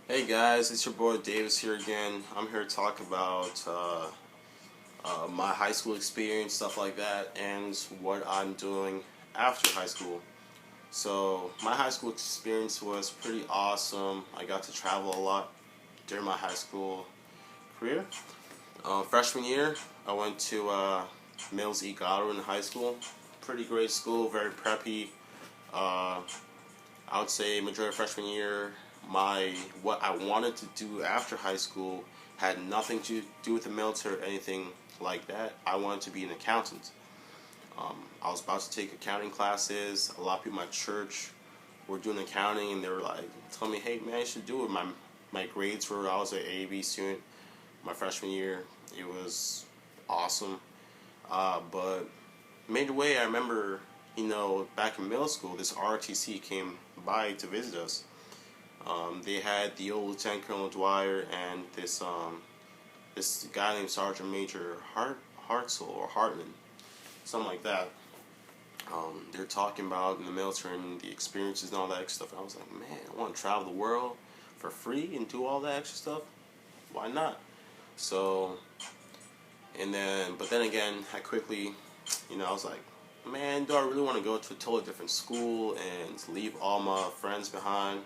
Hey guys, it's your boy Davis here again. I'm here to talk about my high school experience, stuff like that, and what I'm doing after high school. So, my high school experience was pretty awesome. I got to travel a lot during my high school career. Freshman year, I went to Mills E. Godwin High School. Pretty great school, very preppy. Uh, I would say majority of freshman year, my what I wanted to do after high school had nothing to do with the military or anything like that. I wanted to be an accountant. I was about to take accounting classes. A lot of people in my church were doing accounting, and they were like, telling me, "Hey man, you should do it." My grades were I was an A/B student my freshman year. It was awesome, but midway, I remember, back in middle school, this RTC came by to visit us. They had the old Lieutenant Colonel Dwyer and this guy named Sergeant Major Hartzell or Hartman, something like that. They're talking about in the military and the experiences and all that extra stuff. And I was like, man, I want to travel the world for free and do all that extra stuff. Why not? So, but then again, I quickly, I was like, man, do I really want to go to a totally different school and leave all my friends behind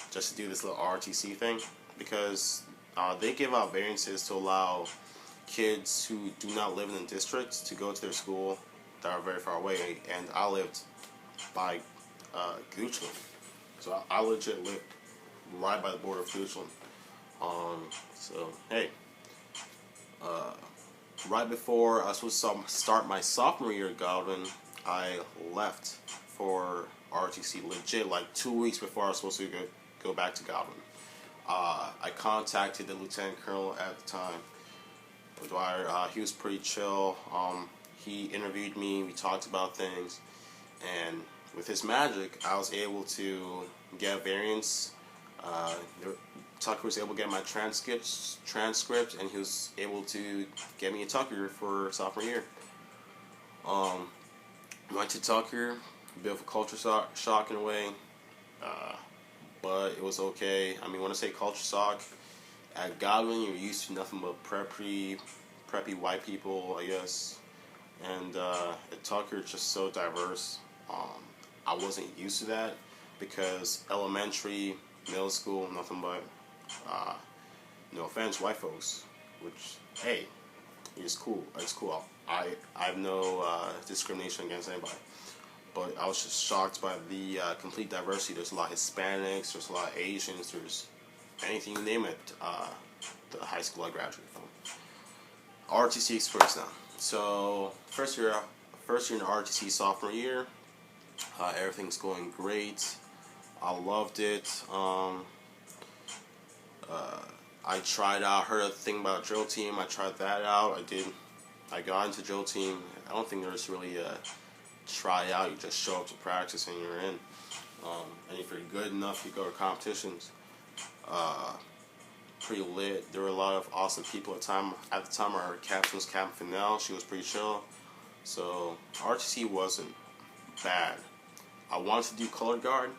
just to do this little RTC thing? Because they give out variances to allow kids who do not live in the district to go to their school that are very far away. And I lived by Goochland. So I legit lived right by the border of Goochland. So, hey, right before I was supposed to start my sophomore year at Godwin, I left for RTC legit like 2 weeks before I was supposed to go back to Godwin. I contacted the lieutenant colonel at the time, Dwyer. He was pretty chill. He interviewed me. We talked about things, and with his magic, I was able to get variance. Uh, Tucker was able to get my transcript, and he was able to get me a Tucker for sophomore year. Um, Went to Tucker, a bit of a culture shock in a way, uh, but it was okay. I mean, when I say culture shock, at Godwin you're used to nothing but preppy white people, I guess, and at Tucker it's just so diverse. I wasn't used to that because elementary, middle school, nothing but uh, no offense, white folks. Which, hey, it's cool. It's cool. I have no discrimination against anybody. But I was just shocked by the complete diversity. There's a lot of Hispanics. There's a lot of Asians. There's anything you name it. The high school I graduated from. RTC experience now. So first year in RTC sophomore year. Everything's going great. I loved it. I tried out, heard a thing about drill team. I tried that out. I got into drill team. I don't think there's really a try out. You just show up to practice and you're in. And if you're good enough, you go to competitions. Pretty lit. There were a lot of awesome people at the time. At the time, our captain was Captain Fennell. She was pretty chill. So RTC wasn't bad. I wanted to do color guard,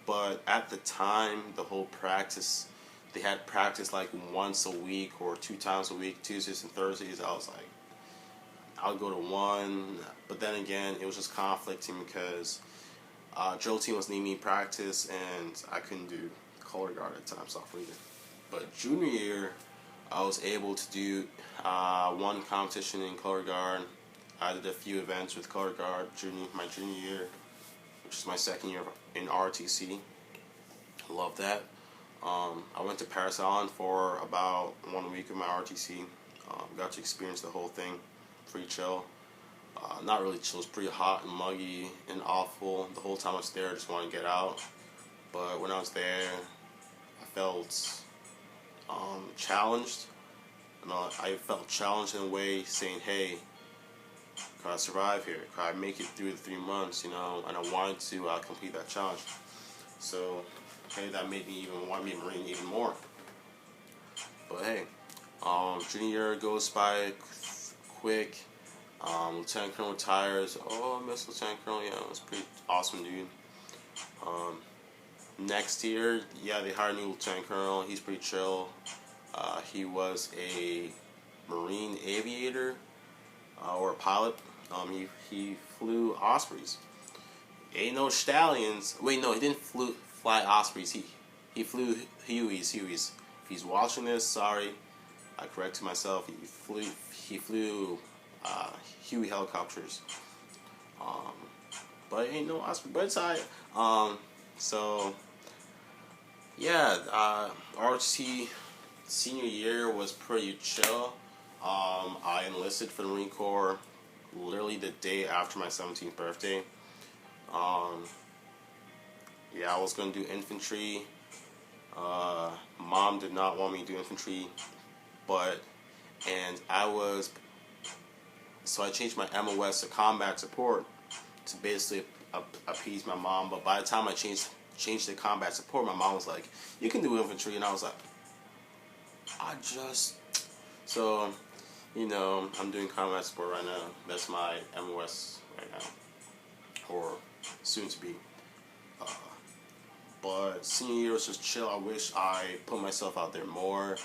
but at the time, the whole practice, they had practice like once a week or 2 times a week, Tuesdays and Thursdays. I was like, I'll go to one, but then again, it was just conflicting because drill team was needing me practice, and I couldn't do color guard at times sophomore year. But junior year, I was able to do one competition in color guard. I did a few events with color guard my junior year, which is my second year in RTC. I love that. I went to Paris Island for about 1 week of my RTC. Got to experience the whole thing. Pretty chill. Not really chill. It was pretty hot and muggy and awful. The whole time I was there, I just wanted to get out. But when I was there, I felt challenged. I felt challenged in a way, saying, "Hey, can I survive here? Can I make it through the 3 months?" And I wanted to complete that challenge. So, hey, that made me even want to be a Marine even more. But hey, junior year goes by quick. Lieutenant Colonel retires. Oh, I miss Lieutenant Colonel. Yeah, it was pretty awesome, dude. Um, next year, yeah, they hired a new lieutenant colonel. He's pretty chill. He was a marine aviator or a pilot. He flew Ospreys. Ain't no stallions. Wait, no, he didn't fly Ospreys. He flew Hueys. Hueys. If he's watching this, sorry, I corrected myself. He flew Huey helicopters. But ain't no Osprey. But it's alright. So yeah, ROTC senior year was pretty chill. I enlisted for the Marine Corps literally the day after my 17th birthday. Yeah, I was going to do infantry. Mom did not want me to do infantry, so I changed my MOS to combat support to basically appease my mom. But by the time I changed to combat support, my mom was like, "You can do infantry," and I was like, So, I'm doing combat support right now. That's my MOS right now, or soon to be. But senior year was just chill. I wish I put myself out there more.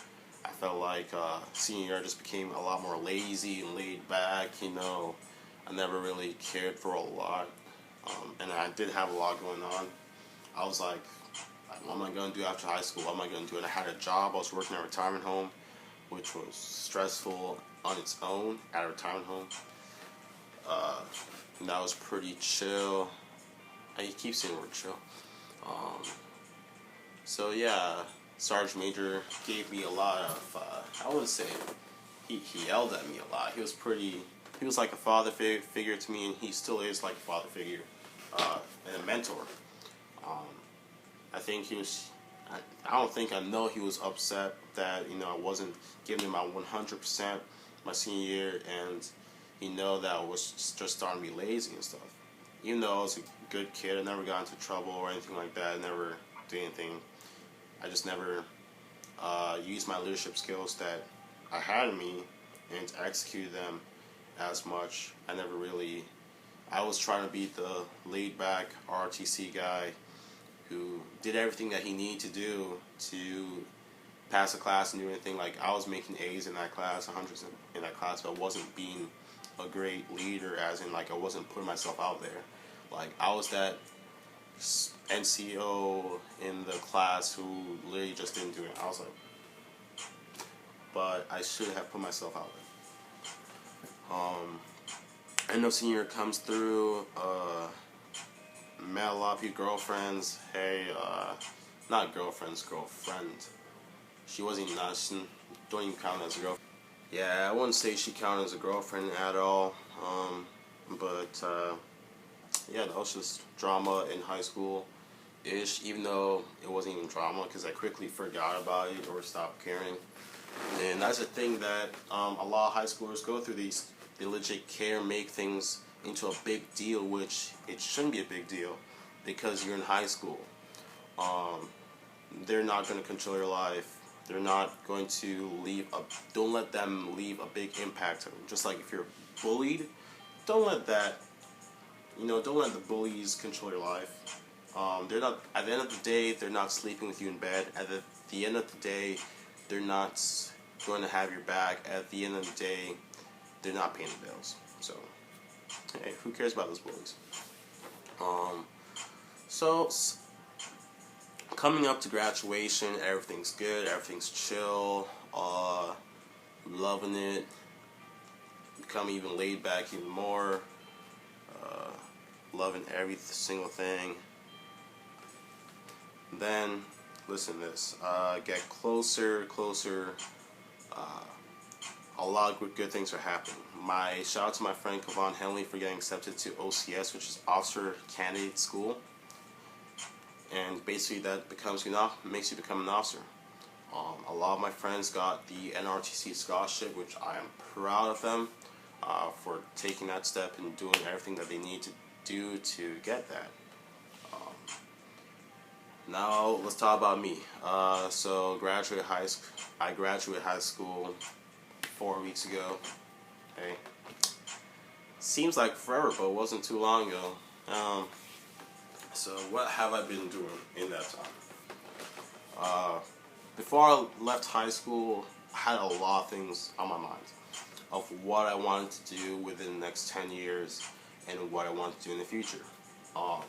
I felt like senior year I just became a lot more lazy and laid back. I never really cared for a lot, and I did have a lot going on. I was like, what am I going to do after high school? What am I going to do? And I had a job. I was working at a retirement home, which was stressful on its own at a retirement home. And that was pretty chill. I keep saying the word chill. So yeah, Sergeant Major gave me a lot of, I wouldn't say he yelled at me a lot. He was like a father figure to me, and he still is like a father figure, and a mentor. I think he was, I know he was upset that, I wasn't giving him my 100% my senior year, and he know that I was just starting to be lazy and stuff. Even though I was a good kid, I never got into trouble or anything like that. I never did anything. I just never used my leadership skills that I had in me and executed them as much. I was trying to be the laid back ROTC guy who did everything that he needed to do to pass the class and do anything. Like, I was making A's in that class, 100s in that class, but I wasn't being a great leader, as in, like, I wasn't putting myself out there. Like, I was that NCO in the class who literally just didn't do it. I was like, but I should have put myself out there. I know senior year comes through, met a lot of people, girlfriends. Hey, not girlfriends, girlfriend. She wasn't even nice. She don't even count as a girlfriend. Yeah, I wouldn't say she counted as a girlfriend at all. But yeah, that was just drama in high school-ish, even though it wasn't even drama because I quickly forgot about it or stopped caring. And that's a thing that a lot of high schoolers go through. They legit care, make things into a big deal, which it shouldn't be a big deal because you're in high school. They're not going to control your life. They're not going to don't let them leave a big impact on you. Just like if you're bullied, don't let the bullies control your life. They're not, at the end of the day, they're not sleeping with you in bed. At the end of the day, they're not going to have your back. At the end of the day, they're not paying the bills. So, hey, who cares about those bullies? So, coming up to graduation, everything's good, everything's chill, loving it, becoming even laid back even more, loving every single thing. Then, listen to this, get closer, a lot of good things are happening. Shout out to my friend Kavan Henley for getting accepted to OCS, which is Officer Candidate School. And basically that makes you become an officer. A lot of my friends got the NRTC scholarship, which I am proud of them for taking that step and doing everything that they need to do to get that. Now let's talk about me. So I graduated high school 4 weeks ago. Okay. Seems like forever, but it wasn't too long ago. So what have I been doing in that time? Before I left high school, I had a lot of things on my mind of what I wanted to do within the next 10 years and what I wanted to do in the future. Um,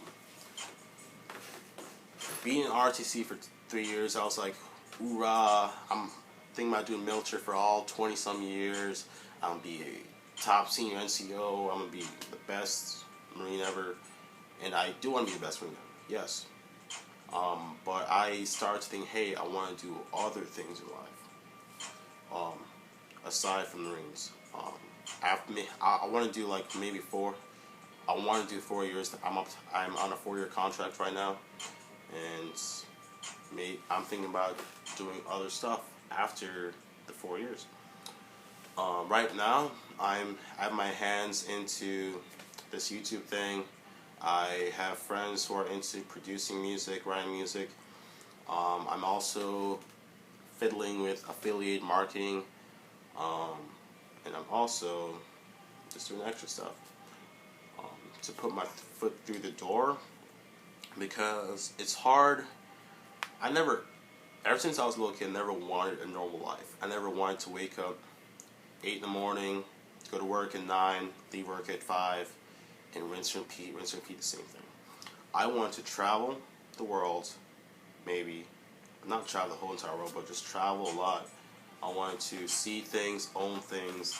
Being in RTC for 3 years, I was like, hoorah, I'm thinking about doing military for all 20 some years. I'm going to be a top senior NCO. I'm going to be the best Marine ever. And I do want to be the best Marine ever, yes. But I started to think, hey, I want to do other things in life, aside from the Marines. After me, I want to do like maybe four. I want to do 4 years. I'm on a 4-year contract right now, and I'm thinking about doing other stuff after the 4 years. Right now, I have my hands into this YouTube thing. I have friends who are into producing music, writing music. I'm also fiddling with affiliate marketing, and I'm also just doing extra stuff to put my foot through the door, because it's hard. Ever since I was a little kid, never wanted a normal life. I never wanted to wake up 8 in the morning, go to work at 9, leave work at 5, and rinse and repeat the same thing. I wanted to travel the world, maybe, not travel the whole entire world, but just travel a lot. I wanted to see things, own things,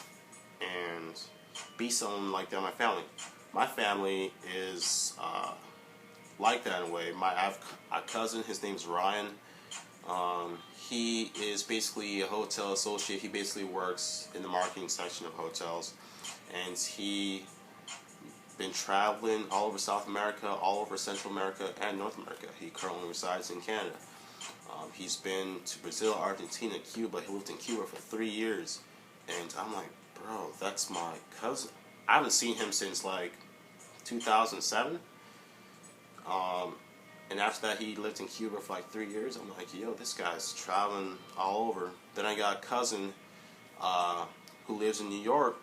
and be someone like that in my family. My family is like that in a way. I have a cousin, his name's Ryan. He is basically a hotel associate. He basically works in the marketing section of hotels, and he been traveling all over South America, all over Central America, and North America. He currently resides in Canada. He's been to Brazil, Argentina, Cuba. He lived in Cuba for 3 years, and I'm like, bro, that's my cousin. I haven't seen him since like 2007. And after that, he lived in Cuba for like 3 years. I'm like, yo, this guy's traveling all over. Then I got a cousin who lives in New York.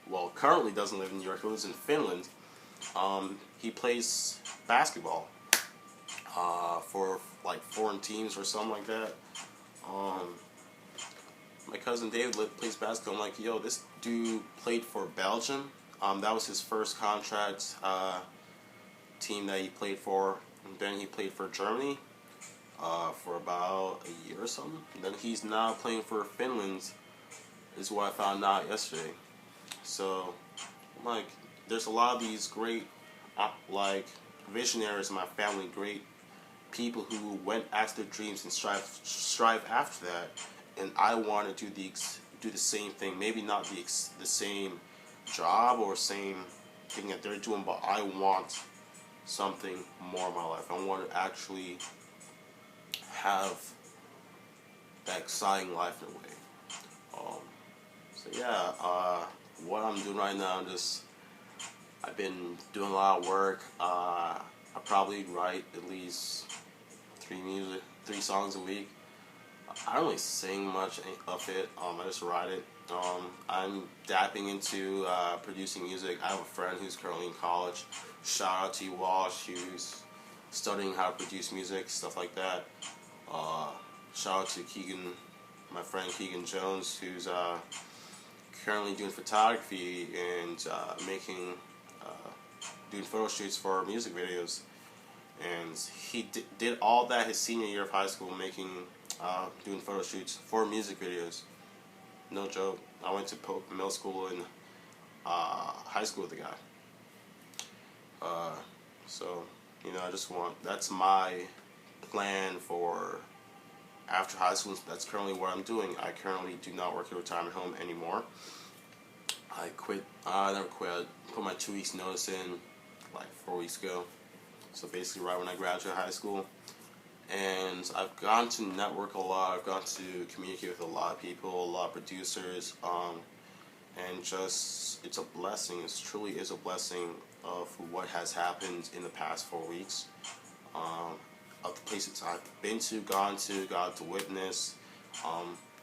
Well, currently doesn't live in New York. He lives in Finland. He plays basketball for like foreign teams or something like that. My cousin David plays basketball. I'm like, yo, this dude played for Belgium. That was his first contract team that he played for. And then he played for Germany for about a year or something. And then he's now playing for Finland, is what I found out yesterday. So, like, there's a lot of these great, like, visionaries in my family, great people who went after their dreams and strive after that. And I want to do the same thing. Maybe not the same job or same thing that they're doing, but I want something more in my life. I want to actually have that exciting life in a way. So yeah, what I'm doing right now, I've been doing a lot of work. I probably write at least 3 songs a week. I don't really sing much of it. I just write it. I'm dabbing into producing music. I have a friend who's currently in college. Shout out to Walsh, who's studying how to produce music, stuff like that. Shout out to Keegan, my friend Keegan Jones, who's currently doing photography and doing photo shoots for music videos. And he did all that his senior year of high school, doing photo shoots for music videos. No joke. I went to middle school and high school with the guy. So, that's my plan for after high school. That's currently what I'm doing. I currently do not work at a retirement home anymore. I quit. I never quit. I put my 2 weeks notice in like 4 weeks ago. So basically right when I graduated high school. And I've gone to network a lot. I've gone to communicate with a lot of people, a lot of producers. And it's a blessing. It truly is a blessing of what has happened in the past 4 weeks. Of the places I've been to, got to witness,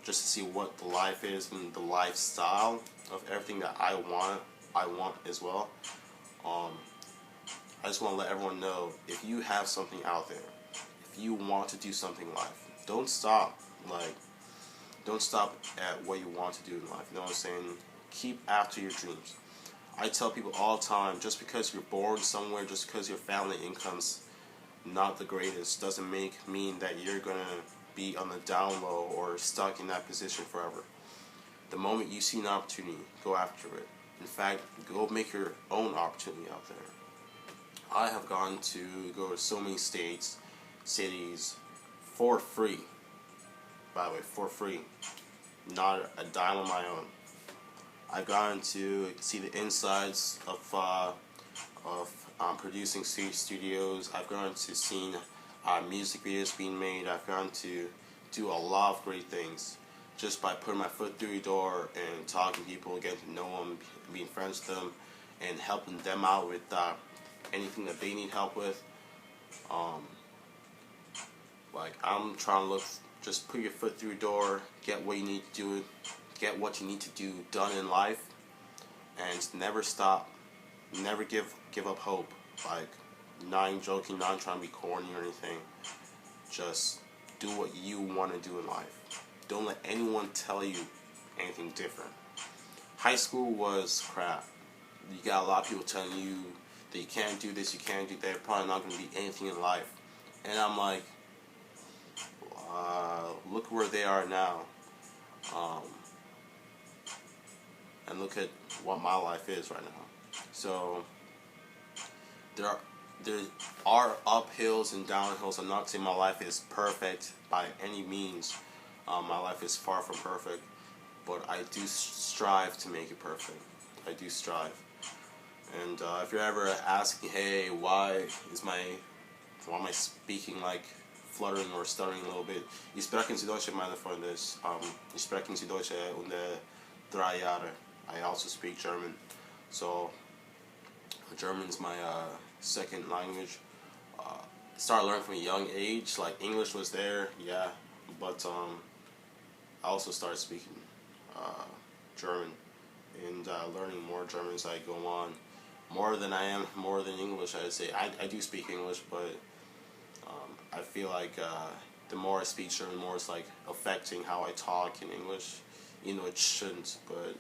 just to see what the life is and the lifestyle of everything that I want as well. I just want to let everyone know, if you have something out there, if you want to do something in life, don't stop. Like, don't stop at what you want to do in life. You know what I'm saying? Keep after your dreams. I tell people all the time, just because you're born somewhere, just because your family income's not the greatest, doesn't mean that you're gonna be on the down low or stuck in that position forever. The moment you see an opportunity, go after it. In fact, go make your own opportunity out there. I have go to so many states, cities, for free. By the way, for free. Not a dime on my own. I've gotten to see the insides of producing studios. I've gone to see music videos being made. I've gone to do a lot of great things just by putting my foot through the door and talking to people, getting to know them, being friends with them, and helping them out with anything that they need help with. Like, I'm trying to just put your foot through the door, get what you need to do, get what you need to do done in life, and never stop, never give up hope. Like, not even joking, not trying to be corny or anything. Just do what you want to do in life. Don't let anyone tell you anything different. High school was crap. You got a lot of people telling you that you can't do this, you can't do that, you're probably not going to be anything in life. And I'm like, look where they are now. And look at what my life is right now. So there are uphills and downhills. I'm not saying my life is perfect by any means. My life is far from perfect, but I do strive to make it perfect. I do strive. And if you're ever asking, hey, why am I speaking like fluttering or stuttering a little bit? Ich sprechen Sie Deutsch, meine Freunde. Ich sprechen Sie Deutsch und 3 Jahre. I also speak German. So German's my second language. Started learning from a young age. Like, English was there, yeah, but I also started speaking German and learning more German as I go on. More than English, I'd say. I do speak English, but I feel like the more I speak German, the more it's like affecting how I talk in English. You know, it shouldn't, but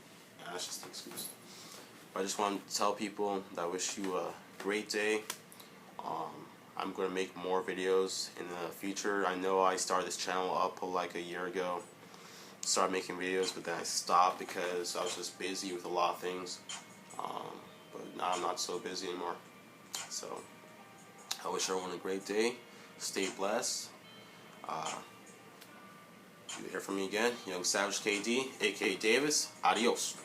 that's just an excuse. I just want to tell people that I wish you a great day. I'm going to make more videos in the future. I know I started this channel up like a year ago. Started making videos, but then I stopped because I was just busy with a lot of things. But now I'm not so busy anymore. So I wish everyone a great day. Stay blessed. You hear from me again, Young Savage KD, aka Davis. Adios.